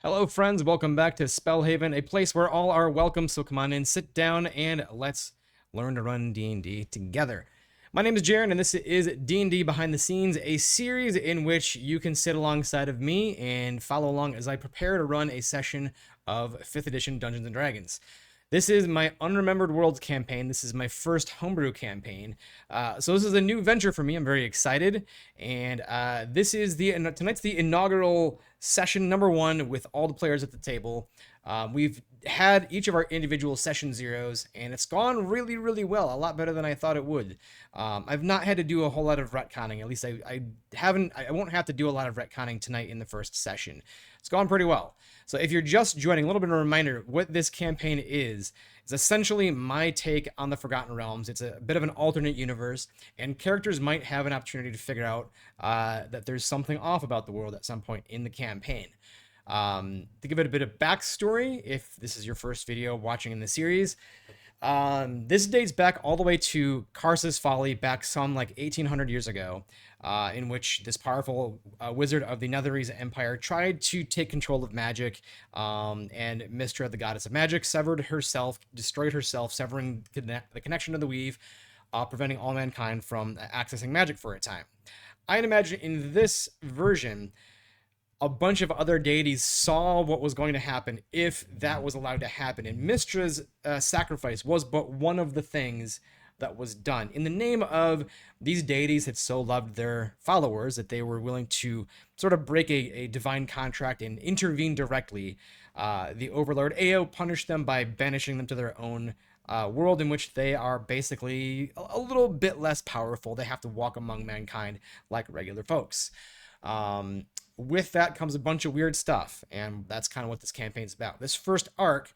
Hello, friends. Welcome back to Spellhaven, a place where all are welcome. So come on in, sit down, and let's learn to run D&D together. My name is Jaren, and this is D&D Behind the Scenes, a series in which you can sit alongside of me and follow along as I prepare to run a session of 5th edition Dungeons & Dragons. This is my Unremembered Worlds campaign. This is my first homebrew campaign. So this is a new venture for me. I'm very excited. And this is tonight's the inaugural session number 1 with all the players at the table. We've had each of our individual session zeros, and it's gone really, really well. A lot better than I thought it would. I've not had to do a whole lot of retconning. At least I haven't. I won't have to do a lot of retconning tonight in the first session. It's gone pretty well. So if you're just joining, a little bit of a reminder, what this campaign is essentially my take on the Forgotten Realms. It's a bit of an alternate universe, and characters might have an opportunity to figure out that there's something off about the world at some point in the campaign. To give it a bit of backstory, if this is your first video watching in the series, this dates back all the way to Karsa's Folly, back some like 1800 years ago, in which this powerful wizard of the Netherese Empire tried to take control of magic, and Mystra, the goddess of magic, destroyed herself, severing the connection to the weave, preventing all mankind from accessing magic for a time. I'd imagine in this version, a bunch of other deities saw what was going to happen if that was allowed to happen. And Mystra's sacrifice was but one of the things that was done. In the name of these deities had so loved their followers that they were willing to sort of break a divine contract and intervene directly. The Overlord Ao punished them by banishing them to their own world, in which they are basically a little bit less powerful. They have to walk among mankind like regular folks. With that comes a bunch of weird stuff, and that's kind of what this campaign's about. This first arc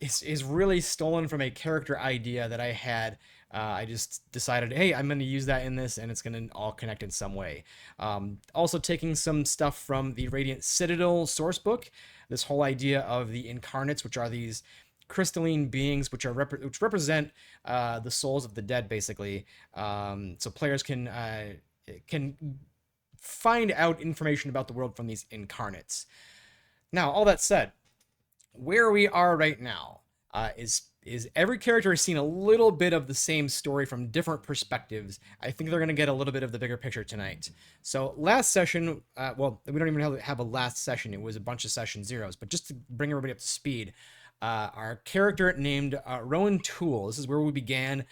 is really stolen from a character idea that I had. I just decided, hey, I'm going to use that in this, and it's going to all connect in some way. Also taking some stuff from the Radiant Citadel sourcebook, this whole idea of the incarnates, which are these crystalline beings which represent the souls of the dead, basically. So players can find out information about the world from these incarnates. Now, all that said, where we are right now is every character has seen a little bit of the same story from different perspectives. I think they're going to get a little bit of the bigger picture tonight. So last session, well, we don't even have a last session. It was a bunch of session zeros. But just to bring everybody up to speed, our character named Roain Toole, this is where we began.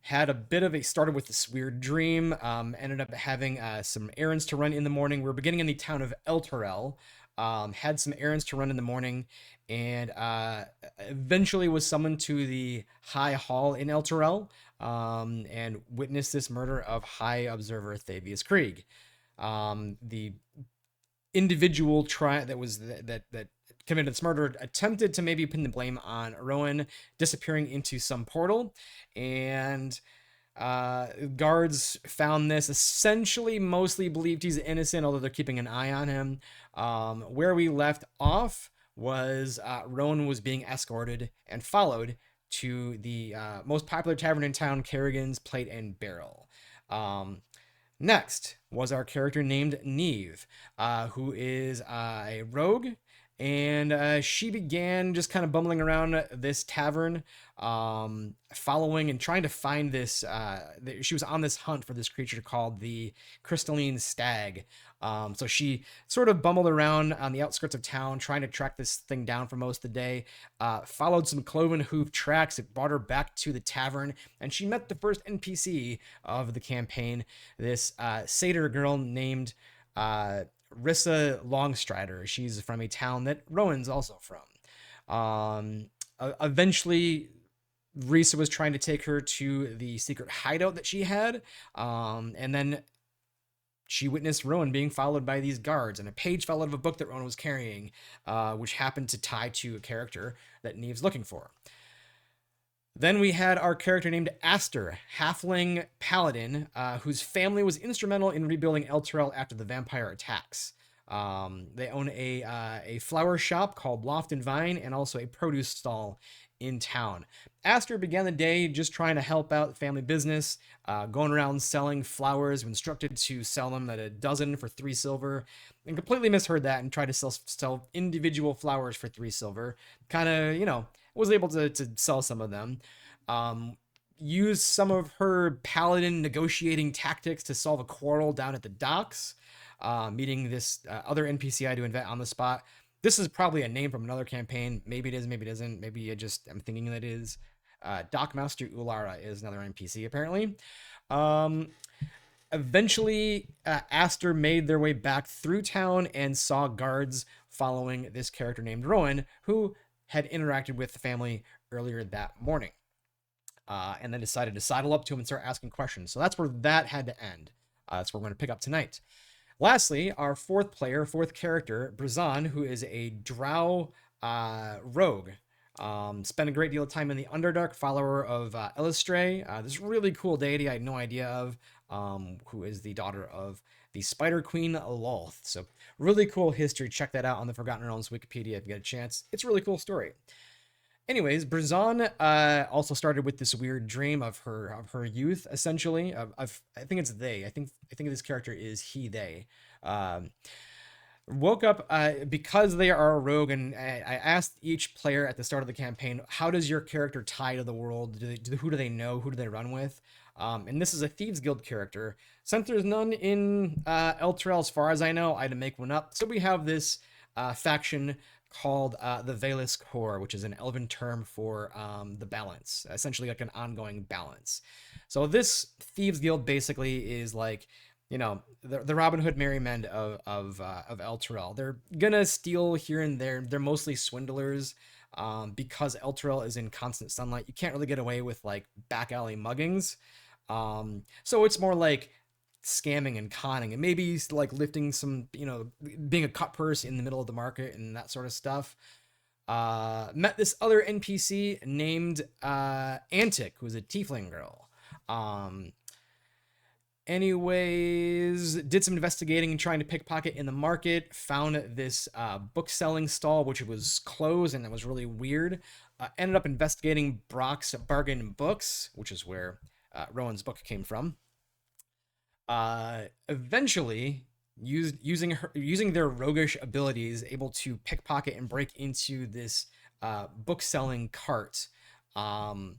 Had a bit of started with this weird dream, ended up having some errands to run in the morning. We were beginning in the town of Elturel, had some errands to run in the morning, and eventually was summoned to the High Hall in Elturel, and witnessed this murder of High Observer Thavius Krieg. The individual that committed this murder attempted to maybe pin the blame on Rowan disappearing into some portal, and guards found this, essentially mostly believed he's innocent, although they're keeping an eye on him. Where we left off was Rowan was being escorted and followed to the most popular tavern in town, Kerrigan's Plate and Barrel. Next was our character named Neve, who is a rogue, and she began just kind of bumbling around this tavern, following and trying to find this. She was on this hunt for this creature called the Crystalline Stag. So she sort of bumbled around on the outskirts of town, trying to track this thing down for most of the day. Followed some cloven hoof tracks that brought her back to the tavern, and she met the first NPC of the campaign, this satyr girl named Rissa Longstrider. She's from a town that Rowan's also from. Eventually, Rissa was trying to take her to the secret hideout that she had, and then she witnessed Rowan being followed by these guards, and a page fell out of a book that Rowan was carrying, which happened to tie to a character that Neve's looking for. Then we had our character named Aster, halfling paladin, whose family was instrumental in rebuilding Elturel after the vampire attacks. They own a flower shop called Loft and Vine, and also a produce stall in town. Aster began the day just trying to help out the family business, going around selling flowers, instructed to sell them at a dozen for 3 silver, and completely misheard that and tried to sell individual flowers for 3 silver. Kind of, was able to sell some of them. Used some of her paladin negotiating tactics to solve a quarrel down at the docks, meeting this other NPC I had to invent on the spot. This is probably a name from another campaign. Maybe it is, maybe it isn't. Maybe I'm thinking that it is. Dockmaster Ulara is another NPC, apparently. Um, Eventually, Aster made their way back through town and saw guards following this character named Rowan, who had interacted with the family earlier that morning. And then decided to sidle up to him and start asking questions. So that's where that had to end. That's where we're going to pick up tonight. Lastly, our fourth character, Brazan, who is a drow rogue. Spent a great deal of time in the Underdark, follower of Elistray, this really cool deity I had no idea of, who is the daughter of the Spider Queen Lolth. So really cool history. Check that out on the Forgotten Realms Wikipedia if you get a chance. It's a really cool story. Anyways, Brazan also started with this weird dream of her youth, essentially. I think it's they. I think this character is he, they. Woke up because they are a rogue, and I asked each player at the start of the campaign, how does your character tie to the world? Who do they know? Who do they run with? And this is a Thieves Guild character. Since there's none in Elturel, as far as I know, I had to make one up. So we have this faction called the Velis Core, which is an elven term for the balance, essentially like an ongoing balance. So this Thieves Guild basically is like, the Robin Hood Merry Men of Elturel. They're gonna steal here and there. They're mostly swindlers, because Elturel is in constant sunlight. You can't really get away with like back alley muggings. So it's more like scamming and conning, and maybe like lifting some, being a cut purse in the middle of the market and that sort of stuff. Met this other NPC named Antic, who's a tiefling girl. Anyways, did some investigating and trying to pickpocket in the market. Found this book selling stall, which was closed, and it was really weird. Ended up investigating Brock's Bargain Books, which is where Rowan's book came from. Eventually, using their roguish abilities, able to pickpocket and break into this book selling cart. Found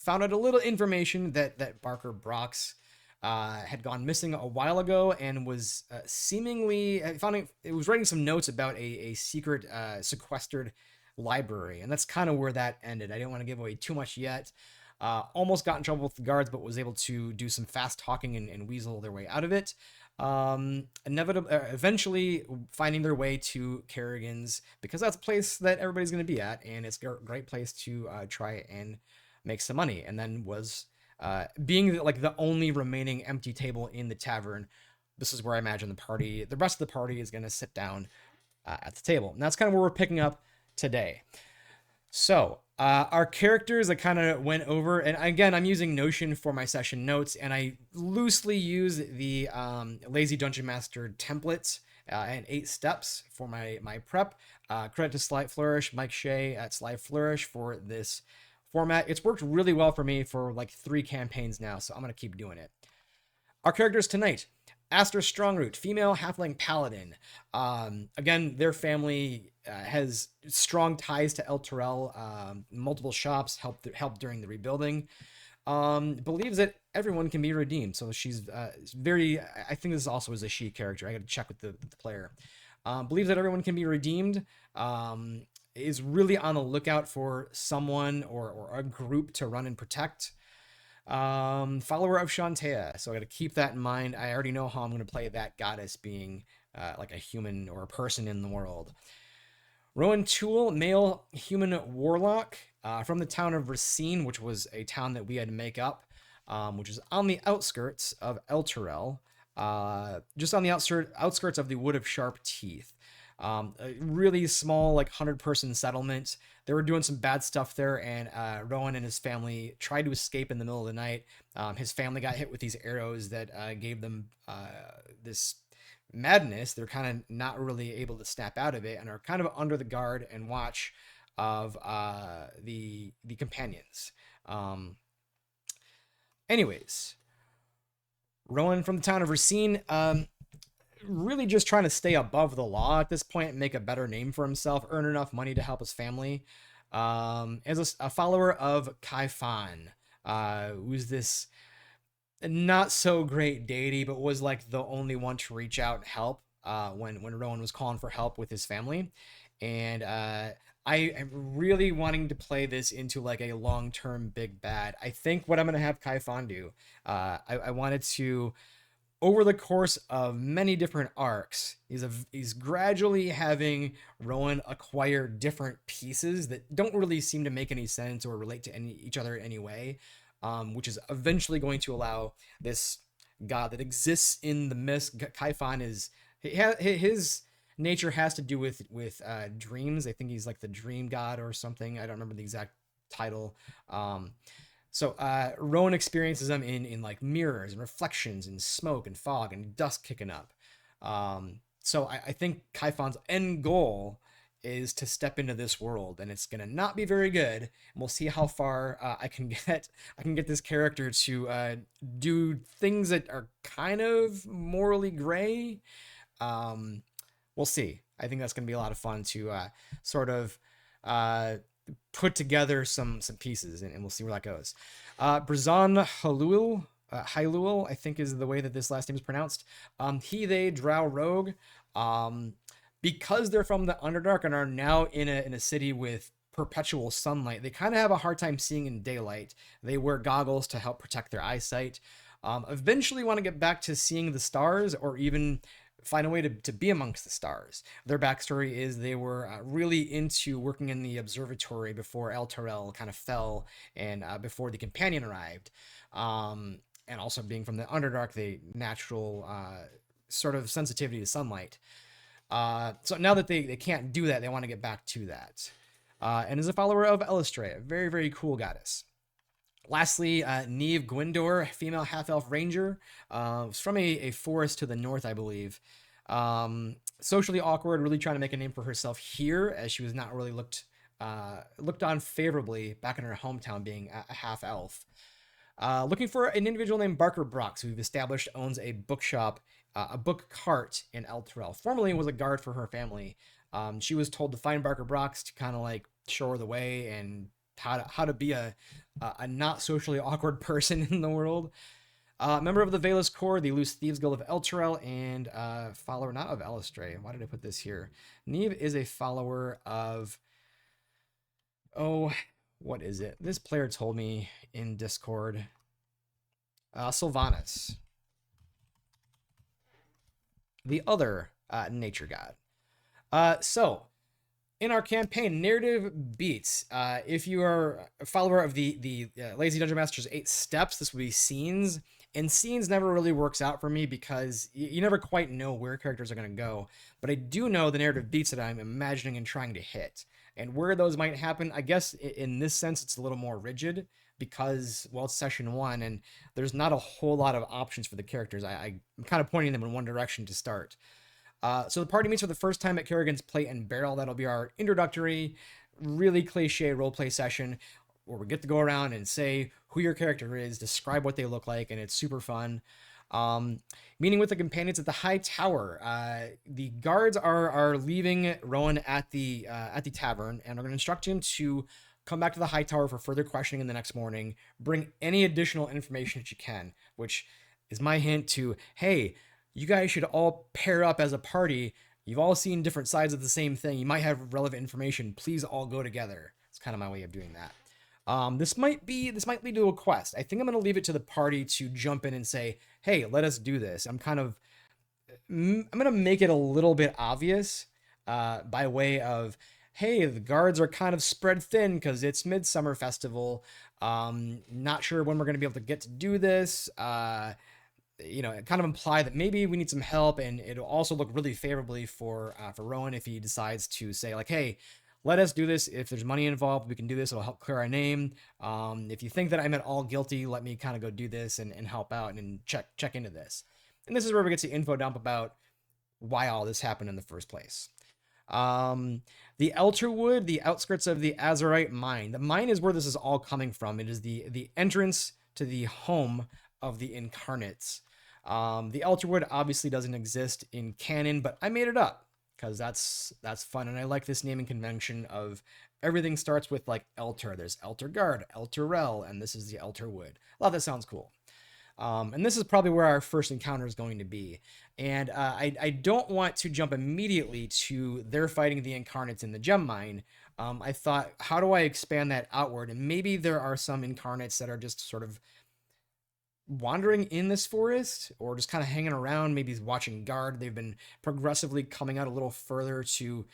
out a little information that Barker Brock's had gone missing a while ago, and was seemingly it was writing some notes about a secret sequestered library, and that's kind of where that ended. I didn't want to give away too much yet. Almost got in trouble with the guards, but was able to do some fast talking and weasel their way out of it. Eventually finding their way to Kerrigan's, because that's a place that everybody's going to be at, and it's a great place to try and make some money. And then was being like the only remaining empty table in the tavern. This is where I imagine the rest of the party is going to sit down at the table. And that's kind of where we're picking up today. So our characters I kind of went over, and again, I'm using Notion for my session notes, and I loosely use the Lazy Dungeon Master templates and 8 steps for my prep. Credit to Slight Flourish, Mike Shea at Sly Flourish for this format. It's worked really well for me for like 3 campaigns now, so I'm going to keep doing it. Our characters tonight: Aster Strongroot, female halfling paladin. Again, their family has strong ties to Elturel. Multiple shops helped during the rebuilding. Believes that everyone can be redeemed. So she's very. I think this also is a she character. I got to check with the player. Believes that everyone can be redeemed. Is really on the lookout for someone or a group to run and protect. Follower of Shantea, so I got to keep that in mind. I already know how I'm going to play that goddess being like a human or a person in the world. Roain Toole, male human warlock, from the town of Racine, which was a town that we had to make up, which is on the outskirts of Elturel, just on the outskirts of the Wood of Sharp Teeth. A really small, like 100-person settlement. They were doing some bad stuff there, and Rowan and his family tried to escape in the middle of the night. His family got hit with these arrows that gave them this madness. They're kind of not really able to snap out of it, and are kind of under the guard and watch of the companions. Um, anyways, Rowan from the town of Racine, really just trying to stay above the law at this point, make a better name for himself, earn enough money to help his family. As a follower of Kai Fan, who's this not so great deity, but was like the only one to reach out and help when Rowan was calling for help with his family. And I am really wanting to play this into like a long term big bad. I think what I'm gonna have Kai Fan do, I wanted to over the course of many different arcs, he's gradually having Rowan acquire different pieces that don't really seem to make any sense or relate to each other in any way, which is eventually going to allow this god that exists in the mist. Kaifan is his nature has to do with dreams. I think he's like the dream god or something. I don't remember the exact title. So Rowan experiences them in like mirrors and reflections and smoke and fog and dust kicking up. So I think Kaifan's end goal is to step into this world, and it's gonna not be very good. And we'll see how far I can get. I can get this character to do things that are kind of morally gray. Um, we'll see. I think that's gonna be a lot of fun to sort of uh, put together some pieces, and we'll see where that goes. Brazan Halul, I think is the way that this last name is pronounced. He, they, drow rogue. Um, because they're from the Underdark and are now in a city with perpetual sunlight, they kind of have a hard time seeing in daylight. They wear goggles to help protect their eyesight. Eventually want to get back to seeing the stars, or even find a way to be amongst the stars. Their backstory is they were really into working in the observatory before El Terrell kind of fell, and before the companion arrived. And also being from the Underdark, they natural sort of sensitivity to sunlight. So now that they can't do that, they want to get back to that. And is a follower of Elistre, a very, very cool goddess. Lastly, Neve Gwendor, female half-elf ranger, was from a forest to the north, I believe. Socially awkward, really trying to make a name for herself here, as she was not really looked on favorably back in her hometown, being a half-elf. Looking for an individual named Barker Brox, who we've established owns a bookshop, a book cart in El Terrell. Formerly was a guard for her family. She was told to find Barker Brox to kind of like show her the way and how to be a not socially awkward person in the world. Member of the Valus Corps, the Loose Thieves Guild of El Terrell, and follower not of Elistre. Why did I put this here? Neve is a follower of, oh, what is it? This player told me in Discord. Sylvanas, the other nature god. So in our campaign, narrative beats. If you are a follower of the Lazy Dungeon Master's 8 steps, this would be scenes. And scenes never really works out for me because you never quite know where characters are going to go. But I do know the narrative beats that I'm imagining and trying to hit. And where those might happen, I guess in this sense, it's a little more rigid because, well, it's session 1 and there's not a whole lot of options for the characters. I'm kind of pointing them in one direction to start. So the party meets for the first time at Kerrigan's Plate and Barrel. That'll be our introductory, really cliche roleplay session where we get to go around and say who your character is, describe what they look like, and it's super fun. Meeting with the companions at the High Tower. The guards are leaving Rowan at the tavern and are going to instruct him to come back to the High Tower for further questioning in the next morning. Bring any additional information that you can, which is my hint to, hey, you guys should all pair up as a party. You've all seen different sides of the same thing. You might have relevant information. Please all go together. It's kind of my way of doing that. This might lead to a quest. I think I'm going to leave it to the party to jump in and say, hey, let us do this. I'm going to make it a little bit obvious by way of, hey, the guards are kind of spread thin because it's Midsummer Festival. Not sure when we're going to be able to get to do this. Kind of imply that maybe we need some help, and it'll also look really favorably for Rowan if he decides to say like, hey, let us do this. If there's money involved, we can do this. It'll help clear our name. If you think that I'm at all guilty, let me kind of go do this and help out and check into this. And this is where we get to info dump about why all this happened in the first place. Um, the Elterwood, the outskirts of the Azurite mine. The mine is where this is all coming from. It is the entrance to the home of the incarnates. The Elterwood obviously doesn't exist in canon, but I made it up because that's fun, and I like this naming convention of everything starts with like Elter. There's Eltergard, Elturel, and this is the Elterwood. A lot that sounds cool. And this is probably where our first encounter is going to be. And I don't want to jump immediately to they're fighting the incarnates in the gem mine. I thought, how do I expand that outward? And maybe there are some incarnates that are just sort of wandering in this forest or just kind of hanging around, maybe watching guard. They've been progressively coming out a little further to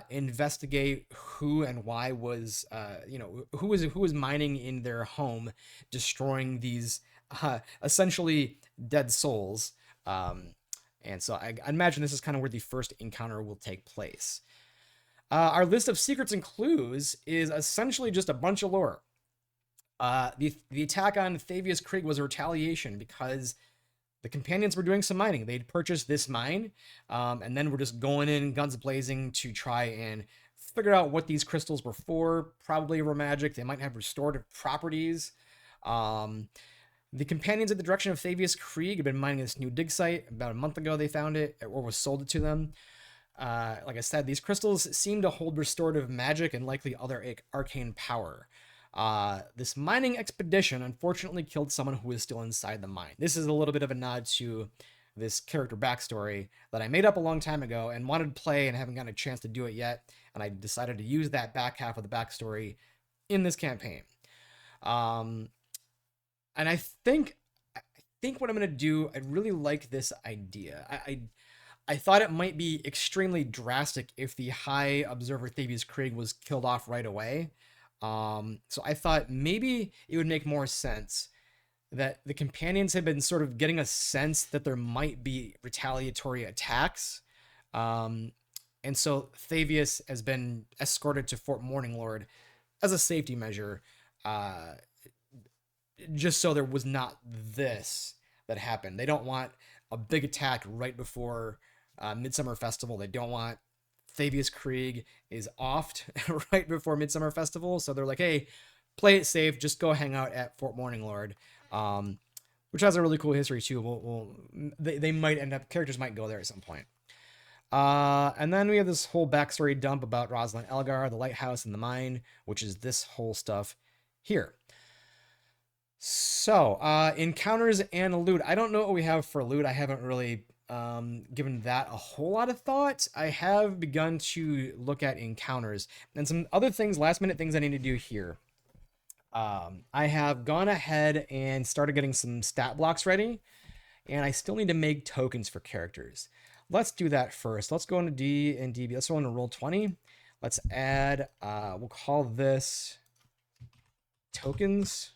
investigate who and why was who was mining in their home, destroying these essentially dead souls. And so I imagine this is kind of where the first encounter will take place. Our list of secrets and clues is essentially just a bunch of lore. The attack on Thavius Krieg was a retaliation because the companions were doing some mining. They'd purchased this mine, and then we're just going in guns blazing to try and figure out what these crystals were for. Probably were magic. They might have restorative properties. The companions at the direction of Thavius Krieg had been mining this new dig site. About a month ago, they found it, or was sold it to them. Like I said, these crystals seem to hold restorative magic and likely other arcane power. This mining expedition unfortunately killed someone who was still inside the mine. This is a little bit of a nod to this character backstory that I made up a long time ago and wanted to play and haven't gotten a chance to do it yet. And I decided to use that back half of the backstory in this campaign. And I think what I'm gonna do, I really like this idea. I thought it might be extremely drastic if the High Observer Thavius Krieg was killed off right away. So I thought maybe it would make more sense that the companions had been sort of getting a sense that there might be retaliatory attacks. And so Thavius has been escorted to Fort Morninglord as a safety measure, just so there was not this that happened. They don't want a big attack right before Midsummer Festival. They don't want Thavius Krieg is offed right before Midsummer Festival. So they're like, hey, play it safe. Just go hang out at Fort Morninglord, which has a really cool history too. They might end up, characters might go there at some point. And then we have this whole backstory dump about Rosalind Elgar, the lighthouse, and the mine, which is this whole stuff here. So, encounters and loot. I don't know what we have for loot. I haven't really given that a whole lot of thought. I have begun to look at encounters and some other things, last minute things I need to do here. I have gone ahead and started getting some stat blocks ready, and I still need to make tokens for characters. Let's do that first. Let's go into D and DB. Let's go into Roll20. Let's add, we'll call this tokens.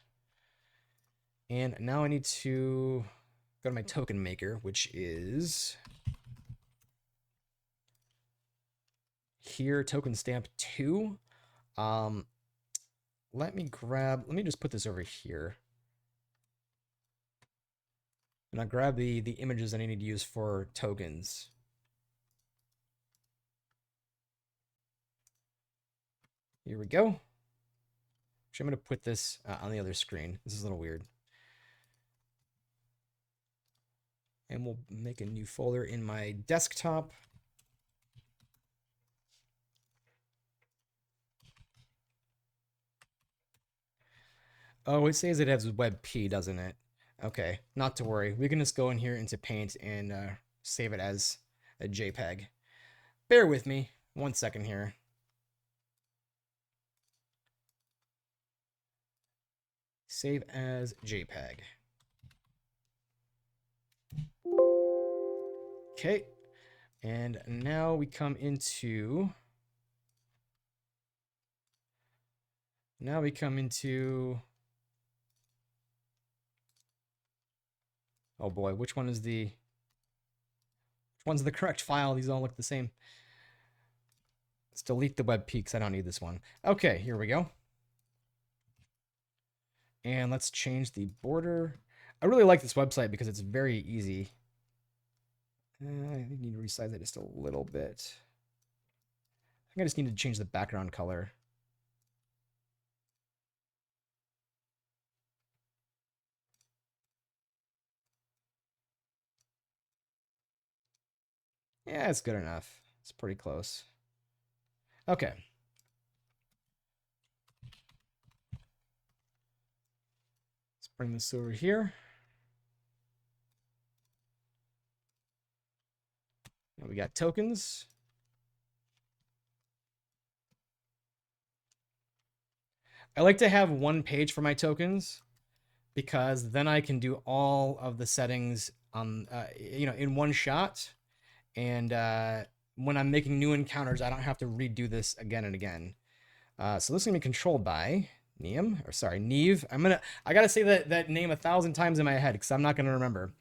And now I need to go to my token maker, which is here, token stamp 2. Let me just put this over here. And I'll grab the images I need to use for tokens. Here we go. Actually, I'm going to put this on the other screen. This is a little weird. And we'll make a new folder in my desktop. Oh, it says it has WebP, doesn't it? Okay, not to worry. We can just go in here into Paint and save it as a JPEG. Bear with me 1 second here. Save as JPEG. Okay, and now we come into... Oh boy, which one's the correct file? These all look the same. Let's delete the web peaks. I don't need this one. Okay, here we go. And let's change the border. I really like this website because it's very easy. I need to resize it just a little bit. think I just need to change the background color. Yeah, it's good enough. It's pretty close. Okay. Let's bring this over here. And we got tokens. I like to have one page for my tokens because then I can do all of the settings on, in one shot. And when I'm making new encounters, I don't have to redo this again and again. So this is gonna be controlled by Neve. I gotta say that name 1,000 times in my head because I'm not gonna remember.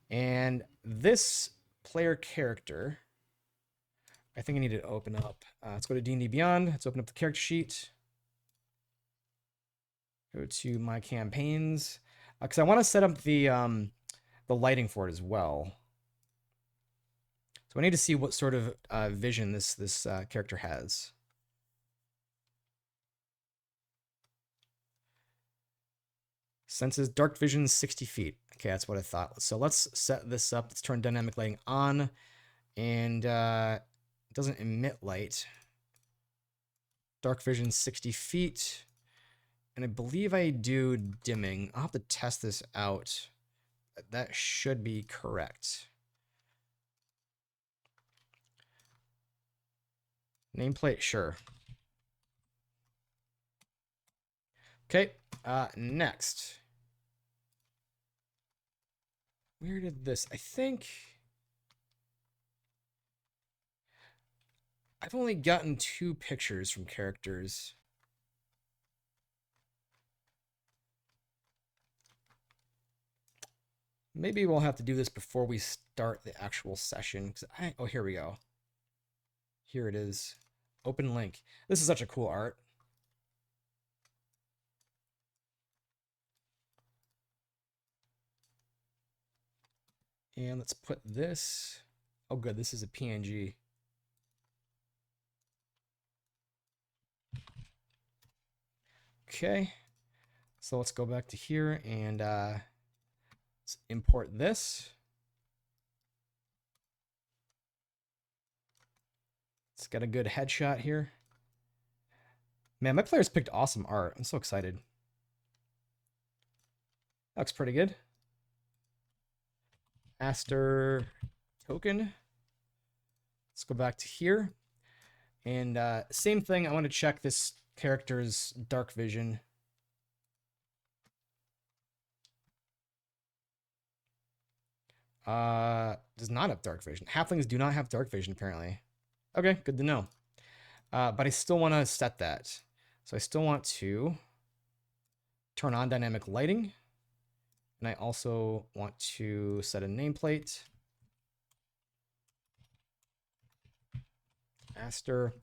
And this player character, I think I need to open up. Let's go to D&D Beyond. Let's open up the character sheet. Go to my campaigns because I want to set up the lighting for it as well. So I need to see what sort of vision this character has. Senses dark vision 60 feet. Okay, that's what I thought. So let's set this up. Let's turn dynamic lighting on, and it doesn't emit light. Dark vision 60 feet. And I believe I do dimming. I'll have to test this out. That should be correct. Nameplate, sure. Okay, next. Where did this? I think I've only gotten 2 pictures from characters. Maybe we'll have to do this before we start the actual session. Oh, here we go. Here it is. Open link. This is such a cool art. And let's put this. Oh, good. This is a PNG. Okay. So let's go back to here and let's import this. It's got a good headshot here. Man, my players picked awesome art. I'm so excited. That looks pretty good. Aster token. Let's go back to here. And same thing, I want to check this character's dark vision. Does not have dark vision. Halflings do not have dark vision, apparently. Okay, good to know. But I still want to set that. So I still want to turn on dynamic lighting. And I also want to set a nameplate. Aster.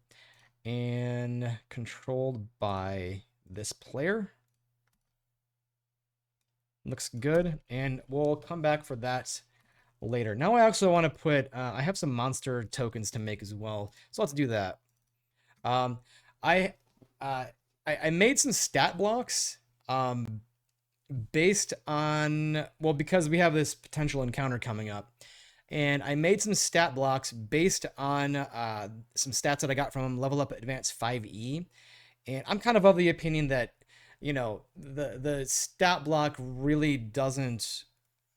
And controlled by this player. Looks good. And we'll come back for that later. Now I also want to put, I have some monster tokens to make as well. So let's do that. I made some stat blocks based on, well, because we have this potential encounter coming up. And I made some stat blocks based on some stats that I got from Level Up Advanced 5e. And I'm kind of the opinion that, the stat block really doesn't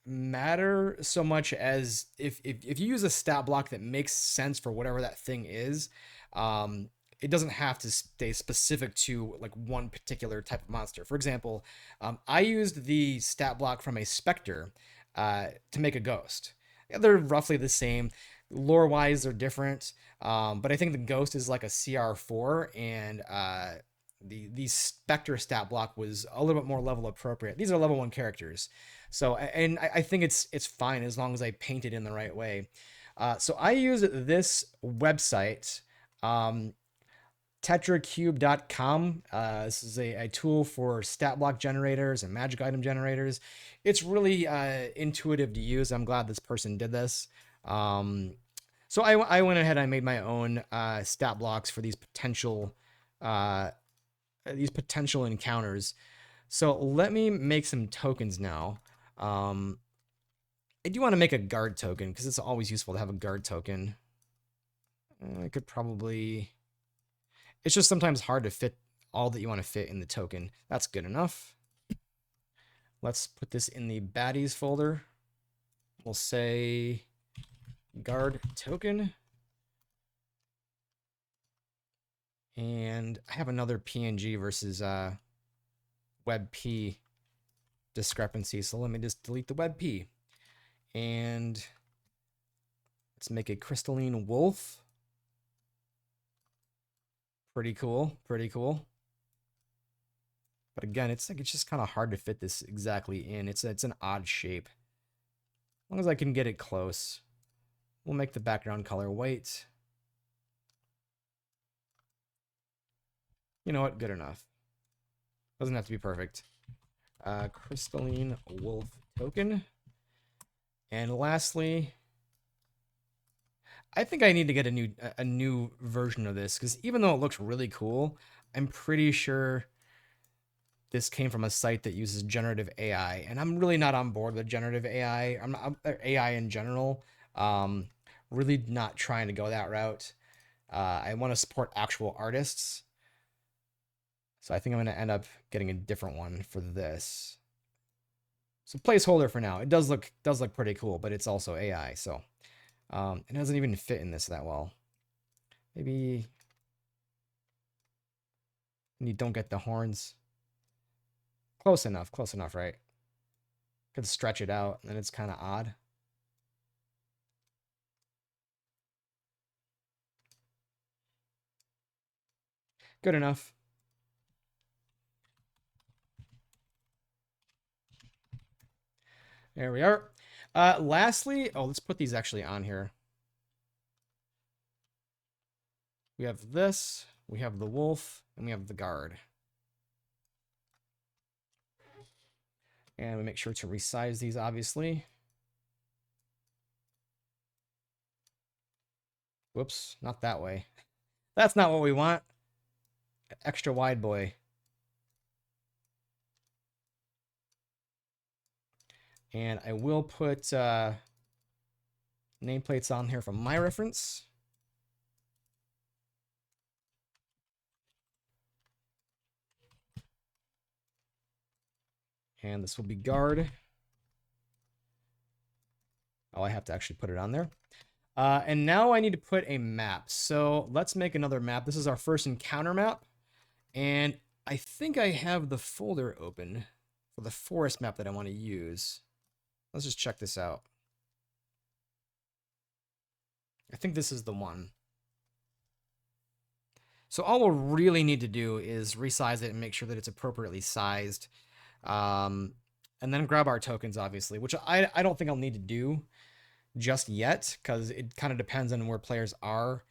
matter so much as if you use a stat block that makes sense for whatever that thing is, it doesn't have to stay specific to like one particular type of monster. For example, I used the stat block from a Spectre to make a ghost. Yeah, they're roughly the same. Lore-wise, they're different, but I think the ghost is like a CR4, and the Spectre stat block was a little bit more level appropriate. These are level 1 characters, so and I think it's fine as long as I paint it in the right way. So I use this website, tetracube.com. This is a tool for stat block generators and magic item generators. It's really intuitive to use. I'm glad this person did this. So I went ahead and I made my own stat blocks for uh, these potential encounters. So let me make some tokens now. Um, I do want to make a guard token because it's always useful to have a guard token. I could probably... It's just sometimes hard to fit all that you want to fit in the token. That's good enough. Let's put this in the baddies folder. We'll say guard token. And I have another PNG versus WebP discrepancy. So let me just delete the WebP. And let's make a crystalline wolf. Pretty cool. Pretty cool. But again, it's just kind of hard to fit this exactly in. It's an odd shape. As long as I can get it close. We'll make the background color white. You know what? Good enough. Doesn't have to be perfect. Crystalline wolf token. And lastly, I think I need to get a new version of this because even though it looks really cool, I'm pretty sure this came from a site that uses generative AI, and I'm really not on board with generative AI. I'm not AI in general. Really not trying to go that route. I want to support actual artists, so I think I'm going to end up getting a different one for this. So placeholder for now. It does look pretty cool, but it's also AI, so it doesn't even fit in this that well. Maybe you don't get the horns. Close enough, right? Could stretch it out, and it's kind of odd. Good enough. There we are. Lastly, let's put these actually on here. We have this, we have the wolf, and we have the guard. And we make sure to resize these, obviously. Whoops, not that way. That's not what we want. Extra wide boy. And I will put nameplates on here for my reference. And this will be guard. Oh, I have to actually put it on there. And now I need to put a map. So let's make another map. This is our first encounter map. And I think I have the folder open for the forest map that I want to use. Let's just check this out. I think this is the one. So all we'll really need to do is resize it and make sure that it's appropriately sized. And then grab our tokens, obviously, which I don't think I'll need to do just yet because it kind of depends on where players are.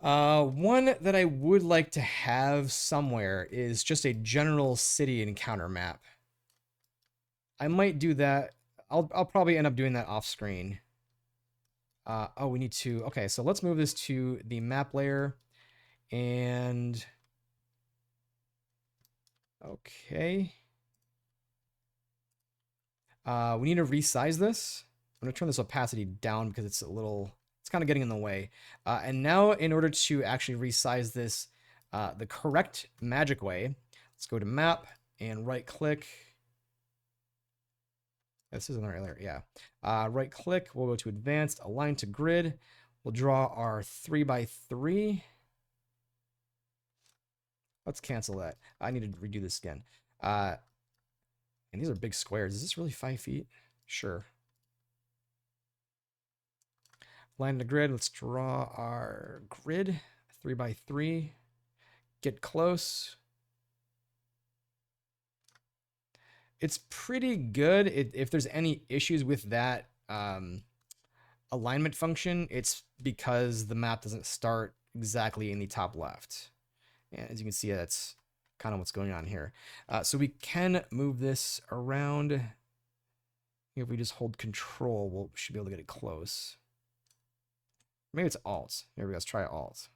One that I would like to have somewhere is just a general city encounter map. I might do that. I'll probably end up doing that off screen. Oh, we need to... Okay, so let's move this to the map layer. And... Okay. We need to resize this. I'm going to turn this opacity down because it's kind of getting in the way. And now in order to actually resize this the correct magic way, let's go to map and right click. This is another layer, yeah. Right click, we'll go to advanced, align to grid. We'll draw our 3x3. Let's cancel that. I need to redo this again. And these are big squares. Is this really 5 feet? Sure. Line to grid. Let's draw our grid. 3x3. Get close. It's pretty good. If there's any issues with that alignment function, it's because the map doesn't start exactly in the top left. And as you can see, that's kind of what's going on here. So we can move this around. If we just hold control, we should be able to get it close. Maybe it's Alt. Here we go. Let's try Alt.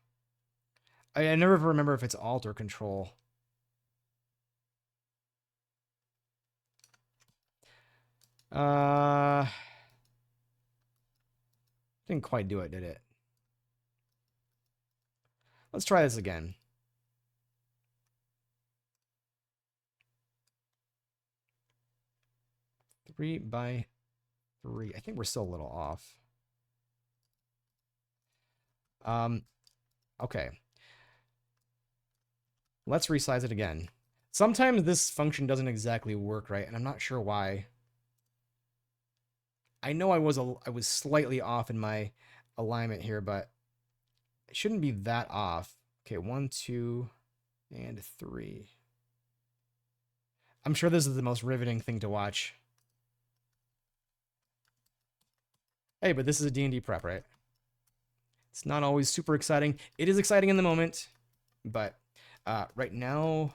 I never remember if it's Alt or Control. Didn't quite do it, did it? Let's try this again. Three by three. I think we're still a little off. Okay. Let's resize it again. Sometimes this function doesn't exactly work right, and I'm not sure why. I know I was slightly off in my alignment here, but it shouldn't be that off. Okay, 1, 2, and 3. I'm sure this is the most riveting thing to watch. Hey, but this is a D&D prep, right? It's not always super exciting. It is exciting in the moment, but right now,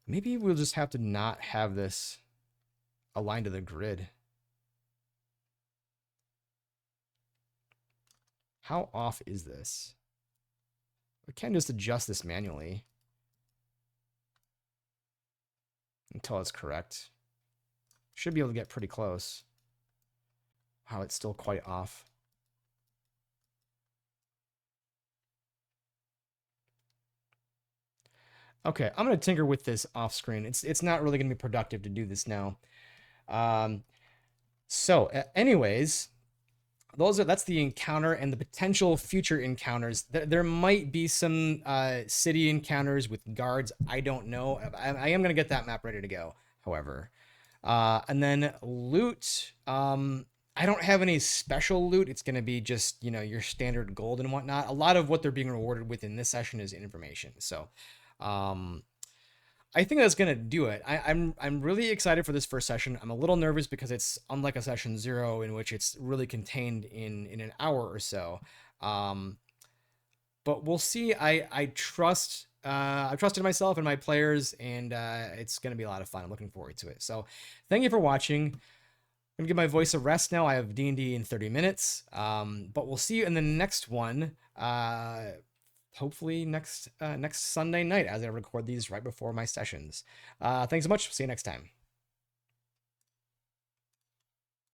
maybe we'll just have to not have this aligned to the grid. How off is this? We can just adjust this manually until it's correct. Should be able to get pretty close. Wow, it's still quite off. Okay, I'm gonna tinker with this off screen. It's not really gonna be productive to do this now. Anyways, that's the encounter and the potential future encounters. There might be some city encounters with guards. I don't know. I am gonna get that map ready to go. However, and then loot. I don't have any special loot. It's gonna be just your standard gold and whatnot. A lot of what they're being rewarded with in this session is information. So, I think that's gonna do it. I'm really excited for this first session. I'm a little nervous because it's unlike a session 0 in which it's really contained in an hour or so. But we'll see. I trust. I've trusted myself and my players, and it's gonna be a lot of fun. I'm looking forward to it. So, thank you for watching. I'm gonna give my voice a rest now. I have D&D in 30 minutes. But we'll see you in the next one. Hopefully next Sunday night, as I record these right before my sessions. Thanks so much. See you next time.